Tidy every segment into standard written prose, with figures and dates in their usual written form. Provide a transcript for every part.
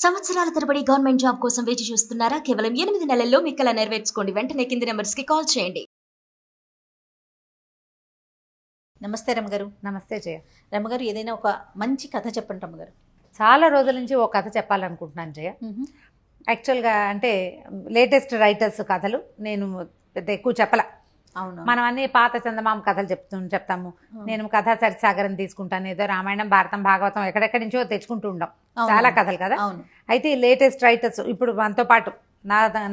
సంవత్సరాల తరబడి government job కోసం వేచి చూస్తున్నారా? కేవలం 8 నెలల్లో మీ కల నెరవేర్చుకోండి. వెంటనే కింది నంబర్స్‌కి కాల్ చేయండి. నమస్తే రమ్మగారు. నమస్తే జయ. రమ్మగారు, ఏదైనా ఒక మంచి కథ చెప్పండి రమ్మగారు. చాలా రోజుల నుంచి ఓ కథ చెప్పాలనుకుంటున్నాను జయ. యాక్చువల్గా అంటే లేటెస్ట్ రైటర్స్ కథలు నేను పెద్ద ఎక్కువ చెప్పలా. అవును, మనం అన్ని పాత చందమామ కథలు చెప్తాము. నేను కథా సరిసాగరం తీసుకుంటాను, ఏదో రామాయణం, భారతం, భాగవతం ఎక్కడెక్కడి నుంచో తెచ్చుకుంటూ ఉంటాం. చాలా కథలు కదా. అవును. అయితే ఈ లేటెస్ట్ రైటర్స్ ఇప్పుడు మనతో పాటు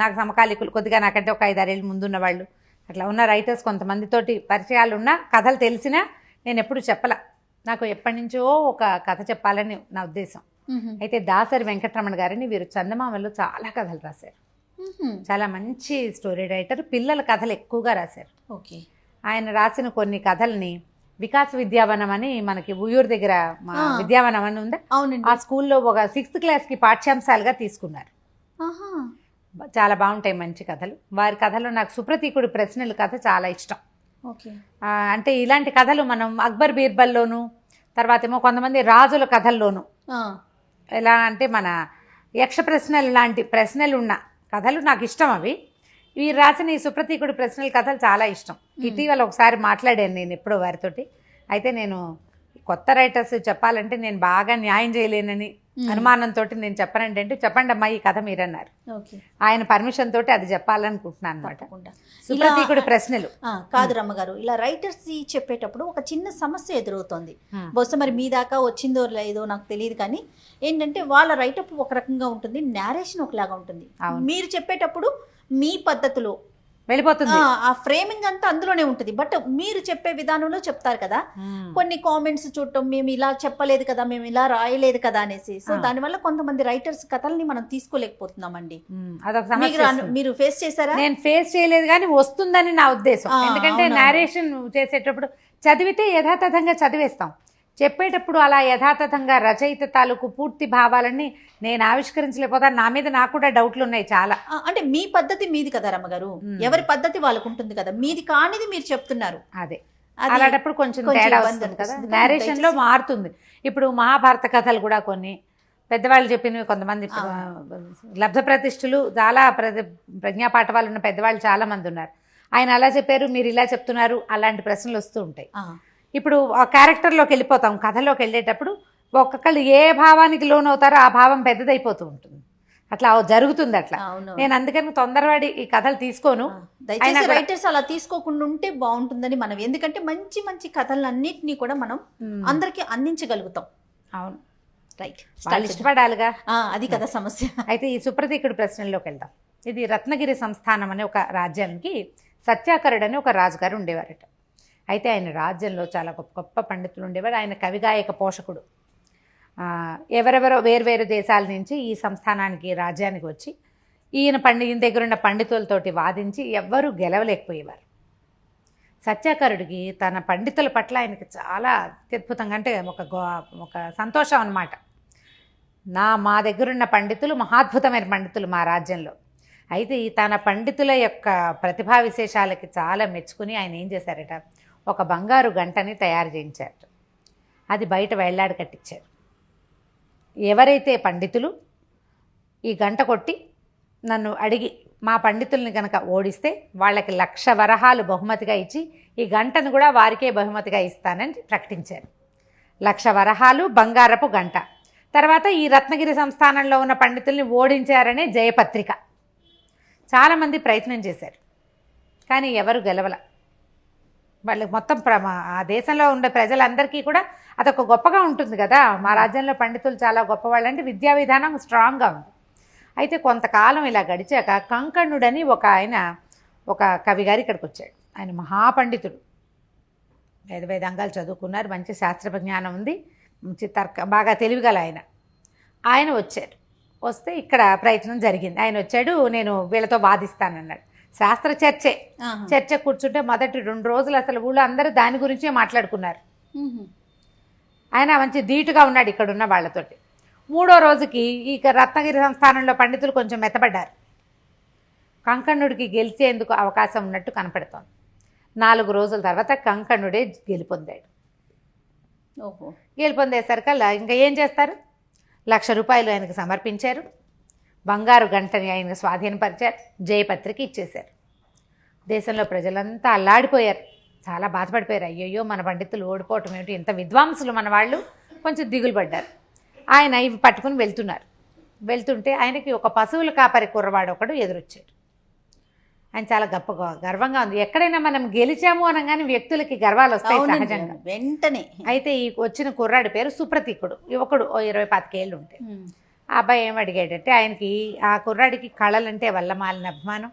నాకు సమకాలీకులు, కొద్దిగా నాకంటే ఒక 5-6 ఏళ్ళు ముందున్న వాళ్ళు, అట్లా ఉన్న రైటర్స్ కొంతమందితోటి పరిచయాలు ఉన్న కథలు తెలిసినా నేను ఎప్పుడు చెప్పలా. నాకు ఎప్పటి నుంచో ఒక కథ చెప్పాలని నా ఉద్దేశం. అయితే దాసరి వెంకటరమణ గారిని, వీరు చందమామలో చాలా కథలు రాశారు. చాలా మంచి స్టోరీ రైటర్, పిల్లల కథలు ఎక్కువగా రాశారు. ఓకే. ఆయన రాసిన కొన్ని కథల్ని వికాస్ విద్యావనం అని మనకి ఉయ్యూరు దగ్గర విద్యావనం అని ఉందా, ఆ స్కూల్లో ఒక 6th క్లాస్కి పాఠ్యాంశాలుగా తీసుకున్నారు. చాలా బాగుంటాయి మంచి కథలు. వారి కథలో నాకు సుప్రతీకుడి ప్రశ్నల కథ చాలా ఇష్టం. అంటే ఇలాంటి కథలు మనం అక్బర్ బీర్బల్లోను, తర్వాత ఏమో కొంతమంది రాజుల కథల్లోను, ఎలా అంటే మన యక్ష ప్రశ్నలు లాంటి ప్రశ్నలు ఉన్న కథలు నాకు ఇష్టం. అవి వీరు రాసిన ఈ సుప్రతీకుడి ప్రశ్నల కథలు చాలా ఇష్టం. ఇటీవల ఒకసారి మాట్లాడాను నేను ఎప్పుడో వారితోటి. అయితే నేను కొత్త రైటర్స్ చెప్పాలంటే నేను బాగా న్యాయం చేయలేనని అనుమానంతో నేను చెప్పనండి అంటే, చెప్పండి అమ్మా ఈ కథ మీరన్నారు. ఆయన పర్మిషన్ తోటి అది చెప్పాలనుకుంటున్నాను అనమాట. సుప్రతీకుడి ప్రశ్నలు కాదు రమ్మగారు, ఇలా రైటర్స్ చెప్పేటప్పుడు ఒక చిన్న సమస్య ఎదురవుతుంది. బహుశా మరి మీ దాకా వచ్చిందో లేదో నాకు తెలియదు, కానీ ఏంటంటే వాళ్ళ రైటప్ ఒక రకంగా ఉంటుంది, నేరేషన్ ఒకలాగా ఉంటుంది. మీరు చెప్పేటప్పుడు మీ పద్ధతిలో వెళ్ళిపోతుంది, ఆ ఫ్రేమింగ్ అంతా అందులోనే ఉంటుంది. బట్ మీరు చెప్పే విధానంలో చెప్తారు కదా, కొన్ని కామెంట్స్ చూడటం, మేము ఇలా చెప్పలేదు కదా, మేము ఇలా రాయలేదు కదా అనేసి. సో దానివల్ల కొంతమంది రైటర్స్ కథల్ని మనం తీసుకోలేకపోతున్నామండి. మీరు ఫేస్ చేశారా? నేను ఫేస్ చేయలేదు, కానీ వస్తుందని నా ఉద్దేశం. ఎందుకంటే నేరేషన్ చేసేటప్పుడు చదివితే యథాతథంగా చదివేస్తాం, చెప్పేటప్పుడు అలా యథాతథంగా రచయిత తాలూకు పూర్తి భావాలని నేను ఆవిష్కరించలేకపోతాను. నా మీద నాకు కూడా డౌట్లు ఉన్నాయి చాలా. అంటే మీ పద్ధతి మీది కదా రమ్మగారు, ఎవరి పద్ధతి వాళ్ళకు ఉంటుంది కదా, మీది కానిది మీరు చెప్తున్నారు. అదే అలాంటప్పుడు కొంచెం తేడా వస్తుంది కదా, నేరేషన్ లో మారుతుంది. ఇప్పుడు మహాభారత కథలు కూడా కొన్ని పెద్దవాళ్ళు చెప్పినవి, కొంతమంది లబ్ధ ప్రతిష్ఠులు చాలా ప్రజ్ఞాపాఠ వాళ్ళు ఉన్న పెద్దవాళ్ళు చాలా మంది ఉన్నారు. ఆయన అలా చెప్పారు, మీరు ఇలా చెప్తున్నారు, అలాంటి ప్రశ్నలు వస్తూ ఉంటాయి. ఇప్పుడు ఆ క్యారెక్టర్లోకి వెళ్ళిపోతాం, కథలోకి వెళ్ళేటప్పుడు ఒక్కొక్కళ్ళు ఏ భావానికి లోనవుతారో ఆ భావం పెద్దదైపోతూ ఉంటుంది. అట్లా జరుగుతుంది. అట్లా నేను అందుకని తొందరవాడి ఈ కథలు తీసుకోను. దయచేసి రైటర్స్ అలా తీసుకోకుండా ఉంటే బాగుంటుందని మనం, ఎందుకంటే మంచి మంచి కథలన్నింటినీ కూడా మనం అందరికీ అందించగలుగుతాం. అవును, రైట్. వాళ్ళు ఇష్టపడాలిగా, అది కదా సమస్య. అయితే ఈ సుప్రతీకుడి ప్రశ్నల్లోకి వెళ్దాం. ఇది రత్నగిరి సంస్థానం అనే ఒక రాజ్యానికి సత్యాకరుడు అని ఒక రాజుగారు ఉండేవారట. అయితే ఆయన రాజ్యంలో చాలా గొప్ప గొప్ప పండితులు ఉండేవారు. ఆయన కవిగాయక పోషకుడు. ఎవరెవరో వేర్వేరు దేశాల నుంచి ఈ సంస్థానానికి, రాజ్యానికి వచ్చి ఈయన దగ్గర ఉన్న పండితులతోటి వాదించి ఎవ్వరూ గెలవలేకపోయేవారు. సత్యాకరుడికి తన పండితుల పట్ల ఆయనకి చాలా అత్యద్భుతంగా, అంటే ఒక సంతోషం అన్నమాట. మా దగ్గరున్న పండితులు మహాద్భుతమైన పండితులు మా రాజ్యంలో. అయితే తన పండితుల యొక్క ప్రతిభా విశేషాలకి చాలా మెచ్చుకుని ఆయన ఏం చేశారట, ఒక బంగారు గంటని తయారు చేయించారు. అది బయట వేళ్లాడి కట్టించారు. ఎవరైతే పండితులు ఈ గంట కొట్టి నన్ను అడిగి మా పండితుల్ని కనుక ఓడిస్తే వాళ్ళకి 1,00,000 వరహాలు బహుమతిగా ఇచ్చి ఈ గంటను కూడా వారికే బహుమతిగా ఇస్తానని ప్రకటించారు. 1,00,000 వరహాలు, బంగారపు గంట. తర్వాత ఈ రత్నగిరి సంస్థానంలో ఉన్న పండితుల్ని ఓడించారనే జయపత్రిక. చాలామంది ప్రయత్నం చేశారు, కానీ ఎవరు గెలవల. వాళ్ళకి మొత్తం ఆ దేశంలో ఉండే ప్రజలందరికీ కూడా అదొక గొప్పగా ఉంటుంది కదా, మా రాజ్యంలో పండితులు చాలా గొప్పవాళ్ళు, అంటే విద్యా విధానం స్ట్రాంగ్గా ఉంది. అయితే కొంతకాలం ఇలా గడిచాక కంకణుడని ఒక కవి గారు ఇక్కడికి వచ్చాడు. ఆయన మహాపండితుడు, వేదాంగాలు చదువుకున్నారు, మంచి శాస్త్ర జ్ఞానం ఉంది, మంచి బాగా తెలివిగల ఆయన వచ్చారు. వస్తే ఇక్కడ ప్రయత్నం జరిగింది. ఆయన వచ్చాడు, నేను వీళ్ళతో వాదిస్తానన్నాడు. శాస్త్ర చర్చ కూర్చుంటే మొదటి 2 రోజులు అసలు ఊళ్ళో అందరూ దాని గురించే మాట్లాడుకున్నారు. ఆయన మంచి ధీటుగా ఉన్నాడు ఇక్కడ ఉన్న వాళ్ళతోటి. 3వ రోజుకి ఈ రత్నగిరి సంస్థానంలో పండితులు కొంచెం మెత్తబడ్డారు. కంకణుడికి గెలిచేందుకు అవకాశం ఉన్నట్టు కనపడుతోంది. 4 రోజుల తర్వాత కంకణుడే గెలుపొందాడు. గెలుపొందేసరికల్లా ఇంకా ఏం చేస్తారు, ₹1,00,000 ఆయనకు సమర్పించారు. బంగారు గంటని ఆయనకు స్వాధీనపరిచారు. జయపత్రిక ఇచ్చేశారు. దేశంలో ప్రజలంతా అల్లాడిపోయారు, చాలా బాధపడిపోయారు. అయ్యయ్యో మన పండితులు ఓడిపోవటం ఏమిటి, ఇంత విద్వాంసులు మన వాళ్ళు, కొంచెం దిగులు పడ్డారు. ఆయన ఇవి పట్టుకుని వెళ్తుంటే ఆయనకి ఒక పశువుల కాపరి కుర్రవాడు ఒకడు ఎదురొచ్చాడు. ఆయన చాలా గర్వంగా ఉంది. ఎక్కడైనా మనం గెలిచాము అనగానే వ్యక్తులకి గర్వాలు వస్తాయి సహజంగా, వెంటనే. అయితే ఈ వచ్చిన కుర్రాడి పేరు సుప్రతీకుడు, యువకుడు, 20-25 ఏళ్ళు ఉంటాయి. ఆ అబ్బాయి ఏం అడిగాడంటే, ఆయనకి ఆ కుర్రాడికి కళలంటే వల్లమాలిన అభిమానం,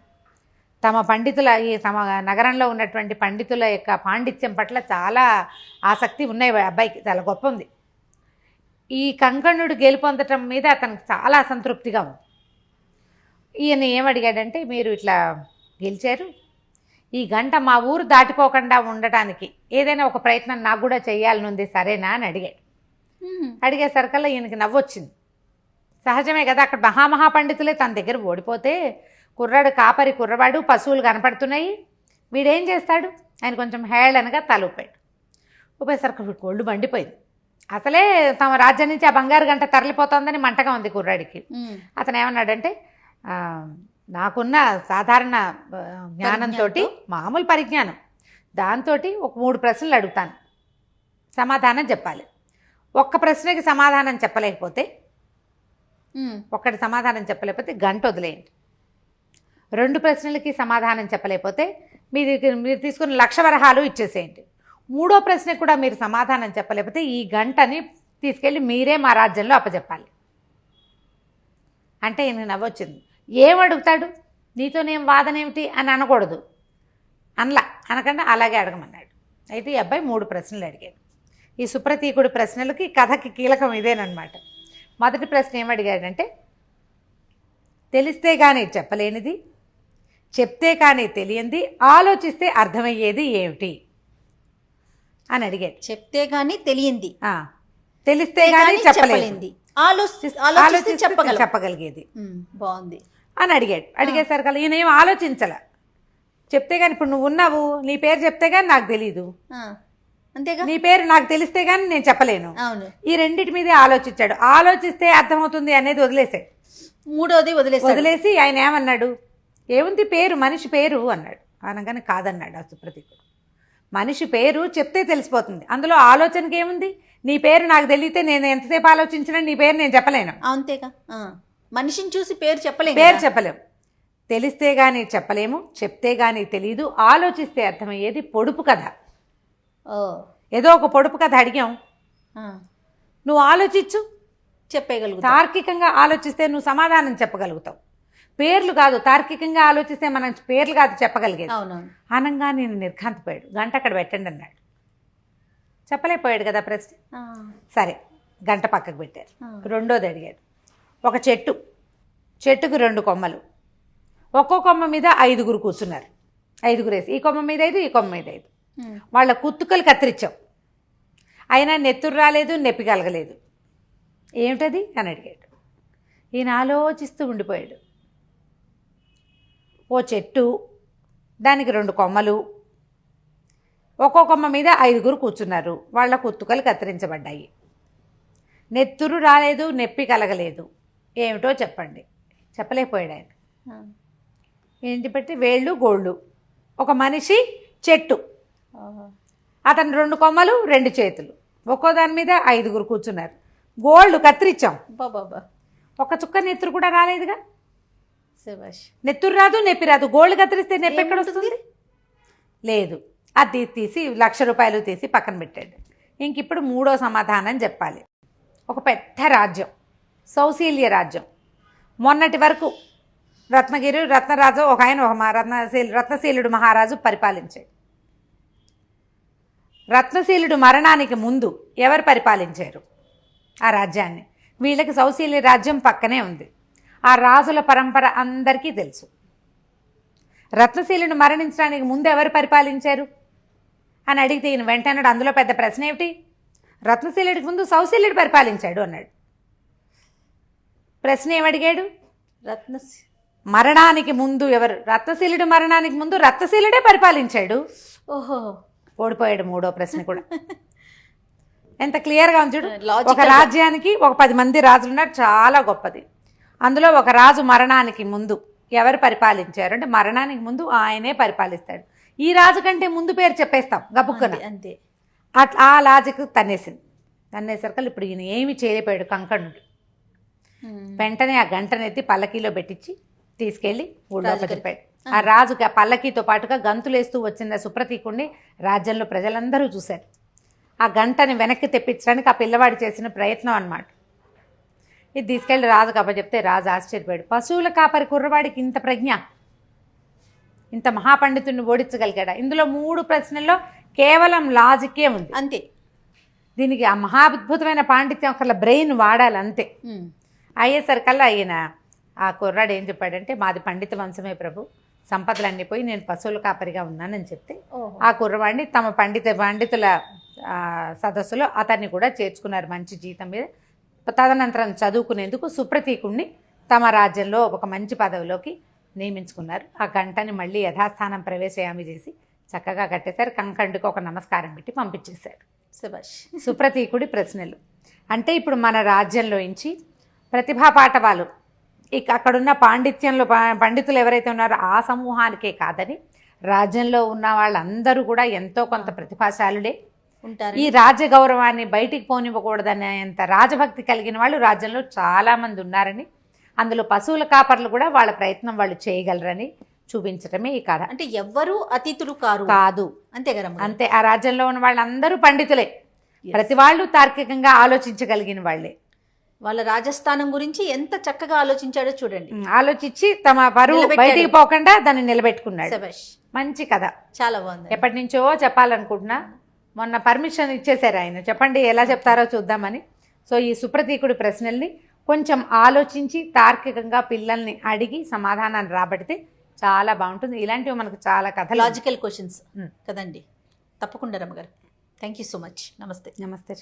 తమ నగరంలో ఉన్నటువంటి పండితుల యొక్క పాండిత్యం పట్ల చాలా ఆసక్తి ఉన్నాయి. అబ్బాయికి చాలా గొప్ప ఉంది. ఈ కంకణుడు గెలుపొందటం మీద అతనికి చాలా అసంతృప్తిగా ఉంది. ఈయన ఏమడిగాడంటే, మీరు ఇట్లా గెలిచారు, ఈ గంట మా ఊరు దాటిపోకుండా ఉండటానికి ఏదైనా ఒక ప్రయత్నం నాకు కూడా చేయాలని ఉంది, సరేనా అని అడిగాడు. అడిగేసరికల్లా ఈయనకి నవ్వొచ్చింది. సహజమే కదా, అక్కడ మహామహా పండితులే తన దగ్గర ఓడిపోతే, కుర్రవాడు పశువులు కనపడుతున్నాయి, వీడేం చేస్తాడు? ఆయన కొంచెం హేళనగా తల ఊపాడు. ఊపేసరికి ఒళ్ళు మండిపోయింది. అసలే తమ రాజ్యం నుంచి ఆ బంగారు గంట తరలిపోతుందని మంటగా ఉంది కుర్రాడికి. అతను ఏమన్నాడంటే, నాకున్న సాధారణ జ్ఞానంతో, మామూలు పరిజ్ఞానం, దాంతో ఒక 3 ప్రశ్నలు అడుగుతాను, సమాధానం చెప్పాలి. ఒక్క ప్రశ్నకి సమాధానం చెప్పలేకపోతే, గంట వదిలేయండి. 2 ప్రశ్నలకి సమాధానం చెప్పలేకపోతే మీరు తీసుకున్న 1,00,000 వరహాలు ఇచ్చేసేయండి. 3వ ప్రశ్నకు కూడా మీరు సమాధానం చెప్పలేకపోతే ఈ గంటని తీసుకెళ్ళి మీరే మా రాజ్యంలో అప్పచెప్పాలి అంటే ఈయన నవ్వొచ్చింది. ఏం అడుగుతాడు, నీతోనేం వాదనేమిటి అని అనకూడదు, అనకుండా అలాగే అడగమన్నాడు. అయితే ఈ అబ్బాయి 3 ప్రశ్నలు అడిగాడు. ఈ సుప్రతీకుడి ప్రశ్నలకి కథకి కీలకం ఇదేనమాట. మొదటి ప్రశ్న ఏమడిగాడంటే, తెలిస్తే కానీ చెప్పలేనిది, చెప్తే కానీ తెలియంది, ఆలోచిస్తే అర్థమయ్యేది ఏమిటి అని అడిగాడు. చెప్తే కానీ తెలియంది, తెలిస్తే కానీ చెప్పలేనిది, ఆలోచిస్తే చెప్పగలిగేది. బాగుంది అని అడిగాడు. అడిగేసరికి ఈయన ఏం ఆలోచించాల. చెప్తే కానీ, ఇప్పుడు నువ్వు ఉన్నావు, నీ పేరు చెప్తే కానీ నాకు తెలీదు, అంతేగా, నీ పేరు నాకు తెలిస్తే కానీ నేను చెప్పలేను. అవును, ఈ రెండింటి మీదే ఆలోచించాడు. ఆలోచిస్తే అర్థమవుతుంది అనేది వదిలేసాడు. 3వది వదిలేసి ఆయన ఏమన్నాడు, ఏముంది పేరు, మనిషి పేరు అన్నాడు. అనగానే కాదన్నాడు ఆ సుప్రతీకుడు. మనిషి పేరు చెప్తే తెలిసిపోతుంది, అందులో ఆలోచనకి ఏముంది? నీ పేరు నాకు తెలియతే నేను ఎంతసేపు ఆలోచించినా నీ పేరు నేను చెప్పలేను. అంతేగా, మనిషిని చూసి పేరు చెప్పలేము. తెలిస్తే గానీ చెప్పలేము, చెప్తే గానీ తెలీదు, ఆలోచిస్తే అర్థమయ్యేది పొడుపు కథ. ఏదో ఒక పొడుపు కథ అడిగాం, నువ్వు ఆలోచించు, చెప్పగలుగుతావు. తార్కికంగా ఆలోచిస్తే నువ్వు సమాధానం చెప్పగలుగుతావు. పేర్లు కాదు, తార్కికంగా ఆలోచిస్తే మనం పేర్లు కాదు చెప్పగలిగేది. అనంగా నేను నిర్ఘాంతపోయాడు. గంట అక్కడ పెట్టండి అన్నాడు. చెప్పలేకపోయాడు కదా ప్రశ్న. సరే, గంట పక్కకు పెట్టారు. 2వది అడిగాడు. ఒక చెట్టుకు 2 కొమ్మలు, ఒక్కో కొమ్మ మీద 5గురు కూర్చున్నారు. 5గురు వేసి, ఈ కొమ్మ మీద 5, ఈ కొమ్మ మీద 5. వాళ్ళ కుత్తుకలు కత్తిరించాం, అయినా నెత్తురు రాలేదు, నొప్పి కలగలేదు. ఏమిటది అని అడిగాడు. ఈయన ఆలోచిస్తూ ఉండిపోయాడు. ఓ చెట్టు, దానికి 2 కొమ్మలు, ఒక్కో కొమ్మ మీద 5గురు కూర్చున్నారు. వాళ్ళ కుత్తుకలు కత్తిరించబడ్డాయి, నెత్తురు రాలేదు, నొప్పి కలగలేదు. ఏమిటో చెప్పండి. చెప్పలేకపోయాడు ఆయన. ఏంటి పెట్టి, వేళ్ళు గోళ్ళు, ఒక మనిషి, చెట్టు, అతను 2 కొమ్మలు, 2 చేతులు, ఒక్కో దాని మీద 5గురు కూర్చున్నారు. గోళ్ళు కత్తిరించాం, ఒక చుక్క నెత్తురు కూడా రాలేదుగా. నెత్తురు రాదు, నొప్పి రాదు. గోళ్ళు కత్తిరిస్తే నొప్పి ఎక్కడ వస్తుంది? లేదు. అది తీసి ₹1,00,000 తీసి పక్కన పెట్టాడు. ఇంక ఇప్పుడు 3వ సమాధానం చెప్పాలి. ఒక పెద్ద రాజ్యం, సౌశీల్య రాజ్యం. మొన్నటి వరకు రత్నరాజు ఒక ఆయన, రత్నశీలుడు మహారాజు పరిపాలించాడు. రత్నశీలుడు మరణానికి ముందు ఎవరు పరిపాలించారు ఆ రాజ్యాన్ని? వీళ్ళకి సౌశీల్య రాజ్యం పక్కనే ఉంది. ఆ రాజుల పరంపర అందరికీ తెలుసు. రత్నశీలుడు మరణించడానికి ముందు ఎవరు పరిపాలించారు అని అడిగితే ఈయన వెంటనే అందులో పెద్ద ప్రశ్న ఏమిటి, రత్నశీలుడికి ముందు సౌశీల్యుడు పరిపాలించాడు అన్నాడు. ప్రశ్న ఏమడిగాడు? మరణానికి ముందు ఎవరు? రత్నశీలుడు మరణానికి ముందు రత్నశీలుడే పరిపాలించాడు. ఓహో, ఓడిపోయాడు 3వ ప్రశ్న కూడా. ఎంత క్లియర్గా ఉంది చూడు. Logical ఒక రాజ్యానికి ఒక 10 మంది రాజులు ఉన్నారు, చాలా గొప్పది. అందులో ఒక రాజు మరణానికి ముందు ఎవరు పరిపాలించారు అంటే మరణానికి ముందు ఆయనే పరిపాలిస్తాడు. ఈ రాజు కంటే ముందు పేరు చెప్పేస్తాం గబుక్కున. అంతే అట్లా ఆ లాజిక్ తన్నేసరికి ఇప్పుడు ఈయన ఏమి చేయలేపాడు కంకణుడు. వెంటనే ఆ గంటనెత్తి పల్లకీలో పెట్టించి తీసుకెళ్లి ఊళ్ళో చెప్పాడు. ఆ రాజు ఆ పల్లకీతో పాటుగా గంతులేస్తూ వచ్చిన సుప్రతీకుణ్ణి రాజ్యంలో ప్రజలందరూ చూశారు. ఆ గంటని వెనక్కి తెప్పించడానికి ఆ పిల్లవాడు చేసిన ప్రయత్నం అన్నమాట. ఇది తీసుకెళ్లి రాజుకు అప్పచెప్తే రాజు ఆశ్చర్యపోయాడు. పశువుల కాపరి కుర్రవాడికి ఇంత ప్రజ్ఞ, ఇంత మహాపండితుడిని ఓడించగలిగాడా? ఇందులో 3 ప్రశ్నల్లో కేవలం లాజికే ఉంది. అంతే. దీనికి ఆ మహాద్భుతమైన పాండిత్యం ఒకళ్ళ బ్రెయిన్ వాడాలి అంతే. అయ్యేసరికల్లా ఆయన ఆ కుర్రాడు ఏం చెప్పాడంటే, మాది పండిత వంశమే ప్రభు, సంపదలన్నీ పోయి నేను పశువుల కాపరిగా ఉన్నానని చెప్తే ఆ కుర్రవాడిని తమ పండితుల సదస్సులో అతన్ని కూడా చేర్చుకున్నారు మంచి జీతం మీద. తదనంతరం చదువుకునేందుకు సుప్రతీకుణ్ణి తమ రాజ్యంలో ఒక మంచి పదవిలోకి నియమించుకున్నారు. ఆ గంటని మళ్ళీ యథాస్థానం ప్రవేశయామి చేసి చక్కగా కట్టేశారు. కంకండుకు ఒక నమస్కారం పెట్టి పంపించేశారు. శభాష్. సుప్రతీకుడి ప్రశ్నలు అంటే ఇప్పుడు మన రాజ్యంలో నుంచి ప్రతిభా పాఠవాలు ఇక అక్కడున్న పాండిత్యంలో పండితులు ఎవరైతే ఉన్నారో ఆ సమూహానికే కాదని రాజ్యంలో ఉన్న వాళ్ళందరూ కూడా ఎంతో కొంత ప్రతిభాశాలుడే ఉంటారు. ఈ రాజ్య గౌరవాన్ని బయటికి పోనివ్వకూడదనేంత రాజభక్తి కలిగిన వాళ్ళు రాజ్యంలో చాలామంది ఉన్నారని, అందులో పశువుల కాపర్లు కూడా వాళ్ళ ప్రయత్నం వాళ్ళు చేయగలరని చూపించటమే ఈ కథ. అంటే ఎవ్వరూ అతిథులు కాదు. అంతే కదా. అంతే. ఆ రాజ్యంలో ఉన్న వాళ్ళందరూ పండితులే, ప్రతి వాళ్ళు తార్కికంగా ఆలోచించగలిగిన వాళ్ళే. వాళ్ళ రాజస్థానం గురించి ఎంత చక్కగా ఆలోచించాడో చూడండి. ఆలోచించి తమ పరువు బయటికి పోకుండా దాన్ని నిలబెట్టుకున్నాడు. శభాష్. మంచి కథ. చాలా బాగుంది. ఎప్పటి నుంచో చెప్పాలనుకుంటున్నా, మొన్న పర్మిషన్ ఇచ్చేశారు ఆయన. చెప్పండి ఎలా చెప్తారో చూద్దామని. సో ఈ సుప్రతీకుడి ప్రశ్నల్ని కొంచెం ఆలోచించి తార్కికంగా పిల్లల్ని అడిగి సమాధానాన్ని రాబడితే చాలా బాగుంటుంది. ఇలాంటివి మనకు చాలా కథలు, లాజికల్ క్వశ్చన్స్ కదండి. తప్పకుండా రమ్మగారు. Thank you so much. నమస్తే. నమస్తే.